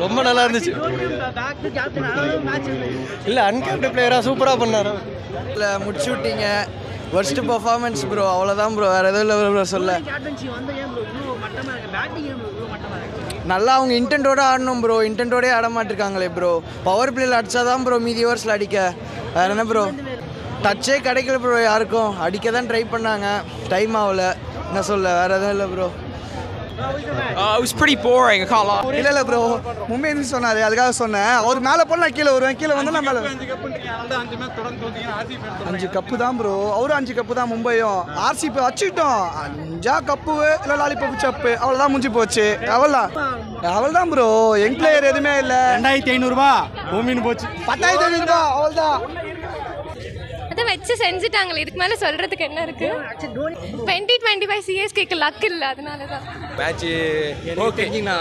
ரொம்ப நல்லா இருந்துச்சு. இல்லை அன்கேப்டு பிளேயராக சூப்பராக பண்ணார். இல்லை முடிச்சு விட்டீங்க. ஃபர்ஸ்ட் பர்ஃபார்மன்ஸ் ப்ரோ, அவ்வளோதான் ப்ரோ, வேறு எதுவும் இல்லை ப்ரோ சொல்ல. நல்லா அவங்க இன்டென்ட்டோடு ஆடணும் ப்ரோ, இன்டென்ட்டோடே ஆட மாட்டிருக்காங்களே ப்ரோ. பவர் பிளேயில் அடித்தா தான் ப்ரோ மீதி ஓவர்ஸில் அடிக்க. வேறு என்ன ப்ரோ, டச்சே கிடைக்கல ப்ரோ யாருக்கும். அடிக்க தான் ட்ரை பண்ணாங்க, டைம் ஆகல. என்ன சொல்ல, வேறு எதுவும் இல்லை bro. It was pretty boring. I can't lie. இல்லை ப்ரோ, மும்பை இந்தியன்ஸ் சொன்னார், அதுக்காக சொன்னேன். அவர் மேலே போனால் நான் கீழே வருவேன், கீழே வந்து நான் மேலே. 5 கப்பு தான் ப்ரோ, அவரும் 5 கப்பு தான். மும்பையும் ஆர்சிபி வச்சுக்கிட்டோம். 5 கப்பு இல்லை லாலிபப்பு சப்பு, அவ்வளோதான் முடிஞ்சு போச்சு. அவள்தான் ப்ரோ, யங் பிளேயர் எதுவுமே இல்லை. 2500 பூமின்னு போச்சு. 10,500 அவ்வளோதான். அதை வச்சு செஞ்சுட்டாங்களே, இதுக்கு மேலே சொல்கிறதுக்கு என்ன இருக்குது? 2025 சிஎஸ்கேக்கு லக் இல்லை, அதனால தான் மேட்ச்சு ஓகேங்கண்ணா.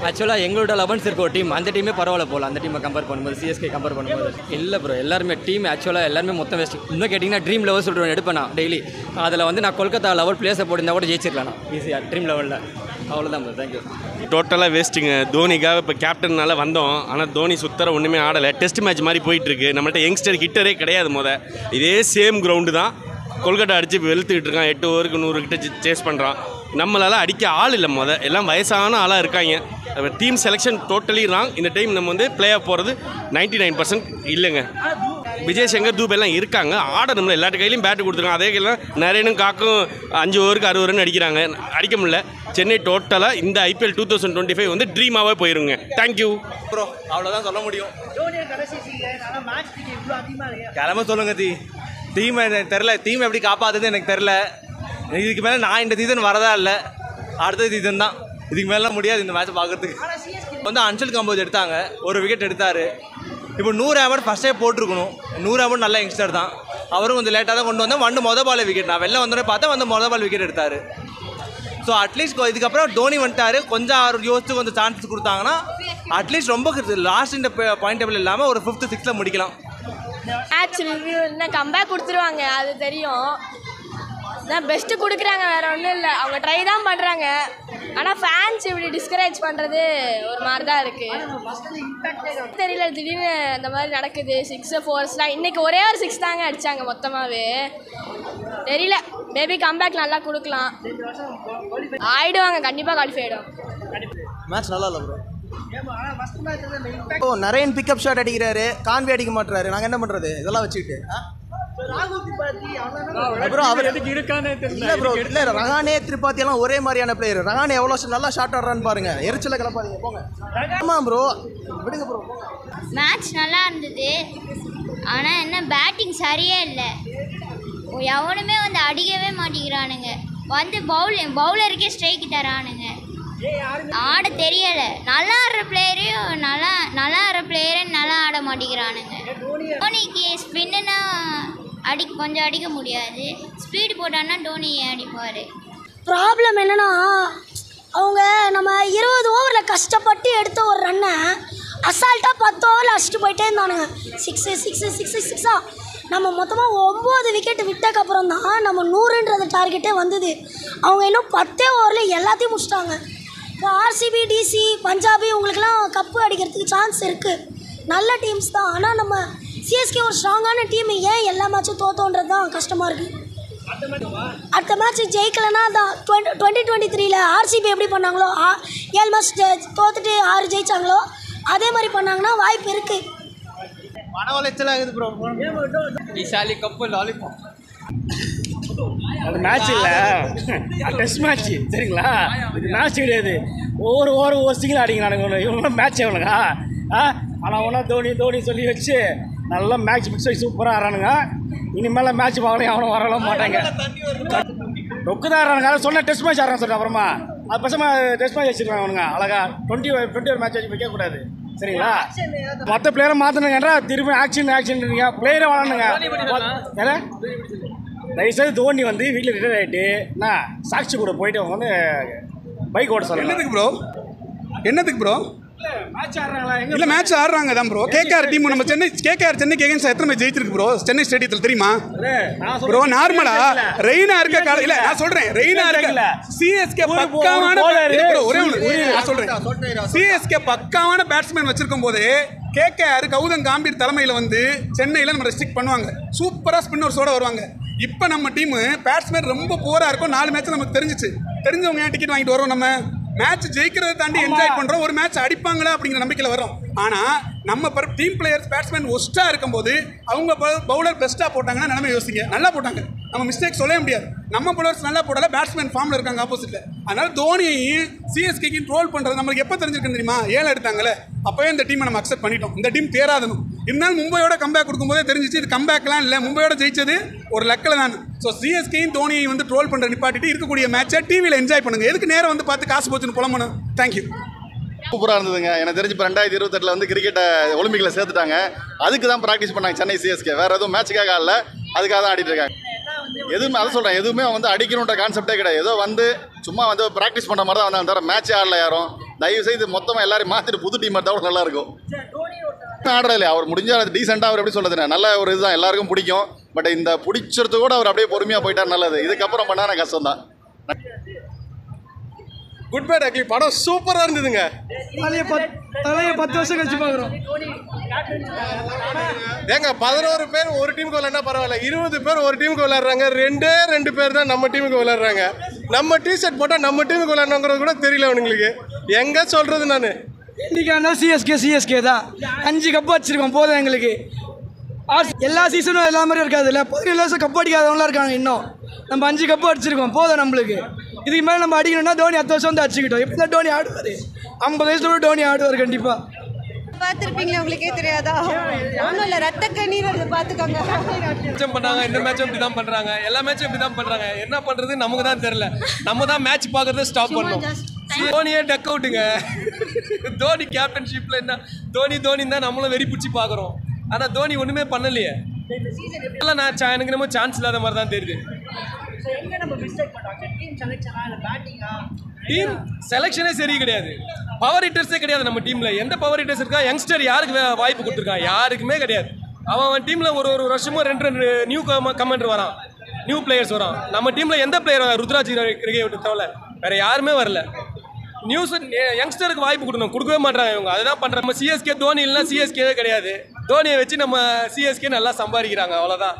ஆக்சுவலாக எங்களோட 11th இருக்க ஒரு டீம், அந்த டீமே பரவாயில்ல போகல. அந்த டீமை கம்பேர் பண்ணும்போது, சிஎஸ்கே கம்பேர் பண்ணும்போது இல்லை ப்ரோ. எல்லாருமே டீம் ஆக்சுவலாக எல்லாருமே மொத்தம் வேஸ்ட். இன்னும் கேட்டிங்கன்னா ட்ரீம் லெவல் சொல்கிறேன் எடுப்பேன் நான் டெய்லி. அதில் வந்து நான் கொல்கத்தா லெவல் பிளேஸை போட்டிருந்தா கூட ஜெயிச்சிருக்கலாம் நான் ஈஸியாக ட்ரீம் லெவலில். அவ்வளோதான் ப்ரோ, தேங்க்யூ. டோட்டலாக வேஸ்ட்டுங்க. தோனிக்காக இப்போ கேப்டன்னால வந்தோம், ஆனால் தோனி சுத்தர ஒன்றுமே ஆடலை. டெஸ்ட் மேட்ச் மாதிரி போயிட்டுருக்கு. நம்மள்ட்ட யங்ஸ்டர் ஹிட்டரே கிடையாது. இதே சேம் கிரவுண்டு தான். கொல்கட்டா அடித்து வெளுத்துக்கிட்டு இருக்கான். 8 ஓவருக்கு 100 கிட்ட சேஸ் பண்ணுறான். நம்மளால் அடிக்க ஆள் இல்லை. எல்லாம் வயசான ஆளாக இருக்காங்க. Team selection totally wrong. இந்த டைம் நம்ம வந்து பிளே ஆஃப் போகிறது 99% இல்லைங்க. விஜய் சங்கர் தூப் எல்லாம் இருக்காங்க, ஆடணும்ல. எல்லாத்து கையிலையும் பேட்டு கொடுத்துருக்காங்க. அதே கையில் நிறையனும் காக்கும் 5 ஓவருக்கு 60 ரன் அடிக்கிறாங்க, அடிக்க முடியல. சென்னை டோட்டலாக இந்த ஐபிஎல் 2025 வந்து ட்ரீமாகவே போயிருங்க. தேங்க்யூ ப்ரோ, அவ்வளோதான் சொல்ல முடியும். கிளம்ப சொல்லுங்க. டீம் எனக்கு தெரில, டீம் எப்படி காப்பாற்றுது எனக்கு தெரில. இதுக்கு மேலே நான் இந்த சீசன் வரதா இல்லை, அடுத்த சீசன் தான். இதுக்கு மேலாம் முடியாது இந்த மேட்ச்சை பார்க்குறதுக்கு. வந்து அன்ஷல் கம்போஸ் எடுத்தாங்க, ஒரு விக்கெட் எடுத்தார். இப்போ 100 ஆவர்ட் ஃபஸ்ட்டே போட்டிருக்கணும். 100 ஆவர்ட் நல்ல யங்ஸ்டர் தான். அவரும் கொஞ்சம் லேட்டாக தான் கொண்டு வந்தேன். மொதல் பால் விக்கெட், நான் வெளில வந்தோடனே பார்த்தா மொதல் பால் விக்கெட் எடுத்தார். ஸோ அட்லீஸ்ட் இதுக்கப்புறம் தோனி வந்துட்டார், கொஞ்சம் அவர் யோசிச்சு கொஞ்சம் சான்ஸ் கொடுத்தாங்கன்னா அட்லீஸ்ட் ரொம்ப லாஸ்ட் இந்த பாயிண்ட் டேபிள் இல்லாமல் ஒரு 5th 6th முடிக்கலாம். மேட்ச் ரிவ்யூ என்ன கம்பேக் கொடுத்துருவாங்க, அது தெரியும். நான் பெஸ்ட்டு கொடுக்குறாங்க, வேறு ஒன்றும் இல்லை. அவங்க ட்ரை தான் பண்ணுறாங்க. ஆனால் ஃபேன்ஸ் இப்படி டிஸ்கரேஜ் பண்ணுறது ஒரு மாதிரி தான் இருக்குது. தெரியல, திடீர்னு இந்த மாதிரி நடக்குது. 6 4ஸ்லாம் இன்றைக்கி ஒரே ஒரு 6 தாங்க அடித்தாங்க மொத்தமாகவே. தெரியல, மேபி கம்பேக் நல்லா கொடுக்கலாம். ஆயிடுவாங்க, கண்டிப்பாக குவாலிஃபை ஆகிடும். மேட்ச் நல்லா இல்லை ப்ரோ. ஓ, நிறைய பிக்கப் ஷாட் அடிக்கிறாரு, கான்வே அடிக்க மாட்டுறாரு. நாங்கள் என்ன பண்ணுறது இதெல்லாம் வச்சுக்கிட்டு? ப்ரோ அவர் எதுக்கு இருக்கானே தெரியல. இல்லை ப்ரோ, இல்லை ரஹானே திரிபாத்தி எல்லாம் ஒரே மாதிரியான பிளேயர். ரஹானே எவ்வளோ நல்லா ஷாட் ஆடுறான்னு பாருங்க. எரிச்சலை கிளப்பாதீங்க, போங்க. ஆமாம் ப்ரோ, விடுங்க ப்ரோ. மேட்ச் நல்லா இருந்தது, ஆனால் என்ன பேட்டிங் சரியே இல்லை. எவனுமே வந்து அடிக்கவே மாட்டேங்கிறானுங்க. வந்து பவுலருக்கே ஸ்ட்ரைக்கு தரானுங்க. ஆட தெரியலை. நல்லா ஆடுற பிளேயரையும் நல்லா ஆடுற பிளேயரும் நல்லா ஆட மாட்டேங்கிறானுங்க. தோனிக்கு ஸ்பின்னுன்னா கொஞ்சம் அடிக்க முடியாது. ஸ்பீடு போட்டான்னா தோனி அடிப்பார். ப்ராப்ளம் என்னென்னா, அவங்க நம்ம 20 ஓவரில் கஷ்டப்பட்டு எடுத்த ஒரு ரன்னை அசால்ட்டாக 10 ஓவரில் அடிச்சுட்டு போயிட்டே இருந்தானுங்க. 6 நம்ம மொத்தமாக 9 விக்கெட்டு விட்டக்கப்புறம் தான் நம்ம 100ன்றது டார்கெட்டே வந்தது. அவங்க இன்னும் 10 ஓவரில் எல்லாத்தையும் முடிச்சிட்டாங்க. இப்போ ஆர்சிபி, டிசி, பஞ்சாபி உங்களுக்கெல்லாம் கப்பு அடிக்கிறதுக்கு சான்ஸ் இருக்குது. நல்ல டீம்ஸ் தான். ஆனால் நம்ம சிஎஸ்கே ஒரு ஸ்ட்ராங்கான டீம். ஏன் எல்லா மேட்சும் தோத்தோன்றது தான் கஷ்டமாக இருக்குது. அடுத்த மேட்ச் ஜெயிக்கலைன்னா தான் 2023ல் ஆர்சிபி எப்படி பண்ணாங்களோ 7 மேட்ச் தோத்துட்டு 6 ஜெயிச்சாங்களோ அதே மாதிரி பண்ணாங்கன்னா வாய்ப்பு இருக்குது. மன உளைச்சலாக இருக்குது ப்ரோ. ஈசாலி கப்பு லாலிபாப் அது மேட்ச் இல்லை, டெஸ்ட் மேட்ச். சரிங்களா, இது மேட்ச் கிடையாது. ஒவ்வொரு சிங்கிள் அடிக்கிறானுங்க இவங்களாம். மேட்ச் எவ்வளோங்க? ஆனால் ஒன்றா தோனி சொல்லி வச்சு நல்லா மேட்ச் பிக்ஸ் வச்சு சூப்பராக ஆடுறானுங்க. இனிமேல் மேட்ச் பார்க்கணும், அவனும் வரலாம் மாட்டாங்க. ரொக்கு தான் ஆடுறானுங்க. அதை சொன்னால் டெஸ்ட் மேட்ச் ஆடுறான்னு சொல்லிட்டு அப்புறமா அது பசங்க டெஸ்ட் மேட்ச் வச்சுருக்காங்க அவனுங்க. அழகா 21 மேட்ச் வச்சு வைக்கக்கூடாது. சரிங்களா, மற்ற பிளேயரை மாற்றணுங்கன்றா திரும்ப ஆக்ஷன் பிளேயரை வளரணுங்க. ஏன்னா தயவுசெய்து தோனி வந்து வீட்டில் ரிட்டையர் ஆகிட்டு நான் சாட்சி கூட போயிட்டு அவங்க வந்து பைக் ஓட்ட சொல்லுங்கள். என்னதுக்கு ப்ரோ? இல்லை மேட்ச் ஆடுறாங்க தான் ப்ரோ. கேகேஆர் டீம் நம்ம கேகேஆர் சென்னைக்கு எகென்ஸ்ட் எத்தனை மேட்ச் ஜெயிச்சிருக்கு ப்ரோ சென்னை ஸ்டேடியத்தில் தெரியுமா ப்ரோ? நார்மலா ரெய்னா இருக்க கால இல்ல நான் சொல்றேன் ரெய்னா இருக்க சிஎஸ்கே பக்காவான நான் சொல்றேன் சிஎஸ்கே பக்காவான பேட்ஸ்மேன் வச்சிருக்கும் போது கேகேஆர் கௌதம் காம்பீர் தலைமையில் வந்து சென்னையில் நம்ம ரெஸ்ட்ரிக்ட் பண்ணுவாங்க. சூப்பராக ஸ்பின்னர்ஸோட வருவாங்க. இப்போ நம்ம டீமு பேட்ஸ்மேன் ரொம்ப போராக இருக்கும். 4 மேட்ச் நமக்கு தெரிஞ்சவங்க ஏன் டிக்கெட் வாங்கிட்டு வரோம்? நம்ம மேட்ச் ஜெயிக்கிறத தாண்டி என்ஜாய் பண்ணுறோம். ஒரு மேட்ச் அடிப்பாங்களா அப்படிங்கிற நம்பிக்கையில் வரோம். ஆனால் நம்ம டீம் பிளேயர்ஸ் பேட்ஸ்மேன் ஒஸ்ட்டாக இருக்கும்போது அவங்க பவுலர் பெஸ்ட்டாக போட்டாங்கன்னா நிலைமை யோசிங்க. நல்லா போட்டாங்க, நம்ம மிஸ்டேக் சொல்லவே முடியாது. நம்ம பவுலர்ஸ் நல்லா போடல, பேட்ஸ்மேன் ஃபார்மில் இருக்காங்க ஆப்போசிட்டில். அதனால தோனியையும் சிஎஸ்கேக்கு ட்ரோல் பண்ணுறது நம்மளுக்கு எப்போ தெரிஞ்சிருக்குன்னு தெரியுமா? 7 எடுத்தாங்களே அப்போவே இந்த டீமை நம்ம அக்செப்ட் பண்ணிட்டோம். இந்த டீம் தேராதணும். இருந்தாலும் மும்பையோட கம்பேக் கொடுக்கும்போதே தெரிஞ்சிச்சு இது கம்பேக்லாம் இல்லை, மும்பையோட ஜெயிச்சது ஒரு லக்கில் தான். ஸோ சிஎஸ்கேயும் தோனியை வந்து ட்ரோல் பண்ணுற நிப்பாட்டிட்டு இருக்கக்கூடிய மேட்சை டிவியில் என்ஜாய் பண்ணுங்கள். எதுக்கு நேரம் வந்து பார்த்து காசு போச்சுன்னு புலம்பணும். தேங்க்யூ. சூப்பராக இருந்ததுங்க. எனக்கு தெரிஞ்சு இப்போ 2028 வந்து கிரிக்கெட்டை ஒலிம்பிக்கில் சேர்த்துட்டாங்க. அதுக்கு தான் ப்ராக்டிஸ் பண்ணாங்க சென்னை சிஎஸ்கே. வேறு எதுவும் மேட்சுக்காக ஆடல, அதுக்காக தான் ஆடிட்டு இருக்காங்க. எதுவுமே அதை சொல்கிறேன், எதுவுமே வந்து அடிக்கணுன்ற கான்செப்டே கிடையாது. ஏதோ வந்து சும்மா வந்து ப்ராக்டிஸ் பண்ணுற மாதிரி தான் வந்தாங்க தவிர மேட்சே ஆடல யாரும். தயவு செய்து மொத்தமாக எல்லாரும் மாற்றிட்டு புது டீம் எடுத்தால் நல்லாயிருக்கும். ஆடுறதில்ல அவர் முடிஞ்சால் டீசெண்டாக அவர் எப்படி சொல்கிறது நல்ல ஒரு இதுதான், எல்லாருக்கும் பிடிக்கும். பட் இந்த பிடிச்சது கூட அவர் அப்படியே பொறுமையாக போயிட்டார் நல்லது. இதுக்கப்புறம் பண்ணால் கஷ்டம் தான். குட் பேட் அக்லி படம் சூப்பராக இருந்ததுங்க. தலையை 10 வருஷம் கழிச்சு பார்க்குறோம். ஏங்க 11 பேர் ஒரு டீமுக்கு விளையாண்டா பரவாயில்ல, 20 பேர் ஒரு டீமுக்கு விளையாடுறாங்க. 2 பேர் தான் நம்ம டீமுக்கு விளையாடுறாங்க. நம்ம டிஷர்ட் போட்டால் நம்ம டீமுக்கு விளையாடுங்கிறது கூட தெரியல அவனுங்களுக்கு. எங்கே சொல்கிறது நான் இன்றைக்கான சிஎஸ்கே தான் 5 கப் வச்சுருக்கோம் போதும் எங்களுக்கு. எல்லா சீசனும் எல்லா மாதிரியும் இருக்காது இல்லை. 17 வருஷம் கப் அடிக்காதவங்களாம் இருக்காங்க. இன்னும் நம்ம 5 கப்பு அடிச்சிருக்கோம் போதும் நம்மளுக்கு. இதுக்கு மேலே நம்ம அடிக்கணும்னா தோனி 10 வருஷம் வந்து அடிச்சுக்கிட்டோம். எப்படி தான் தோனி ஆடுவார்? 50 வயசுல தோனி ஆடுவார் கண்டிப்பாக. பார்த்துருப்பீங்களா? உங்களுக்கே தெரியாதா? ஒன்றும் இல்லை, ரத்த கண்ணீர் வருது பார்த்துக்கோங்க. மேட்சும் பண்ணாங்க, இந்த மேட்சும் இப்படி தான் பண்ணுறாங்க, எல்லா மேட்சும் இப்படி தான் பண்ணுறாங்க. என்ன பண்ணுறது நமக்கு தான் தெரில. நம்ம தான் மேட்ச் பார்க்குறத ஸ்டாப் பண்ணோம். தோனியே டக் அவுட்டுங்க. தோனி கேப்டன்ஷிப்பில் என்ன தோனி தான் நம்மளும் வெறி பிடிச்சி பார்க்குறோம். ஆனால் தோனி ஒன்றுமே பண்ணலையே. எல்லாம் நான் எனக்கு நம்ம சான்ஸ் இல்லாத மாதிரி தான் தெரியுது. டீம் செலெக்ஷனே சரி கிடையாது, பவர் ஹிட்டர்ஸே கிடையாது நம்ம டீமில். எந்த பவர் ஹிட்டர்ஸ் இருக்கா? யங்ஸ்டர் யாருக்கு வாய்ப்பு கொடுத்துருக்கான்? யாருக்குமே கிடையாது. அவன் டீமில் ஒரு வருஷமும் 2 நியூ கமெண்டர் வரான், நியூ பிளேயர்ஸ் வரான். நம்ம டீமில் எந்த பிளேயர் ருத்ராஜ் கிரிக்கெட் தவிர வேறு யாருமே வரல. யங்ஸ்டருக்கு வாய்ப்பு கொடுக்கவே மாட்டாங்க இவங்க. அதுதான் பண்ணுற. நம்ம சிஎஸ்கே தோனி இல்லைன்னா சிஎஸ்கேவே கிடையாது. தோனியை வச்சு நம்ம சிஎஸ்கே நல்லா சம்பாதிக்கிறாங்க, அவ்வளோதான்.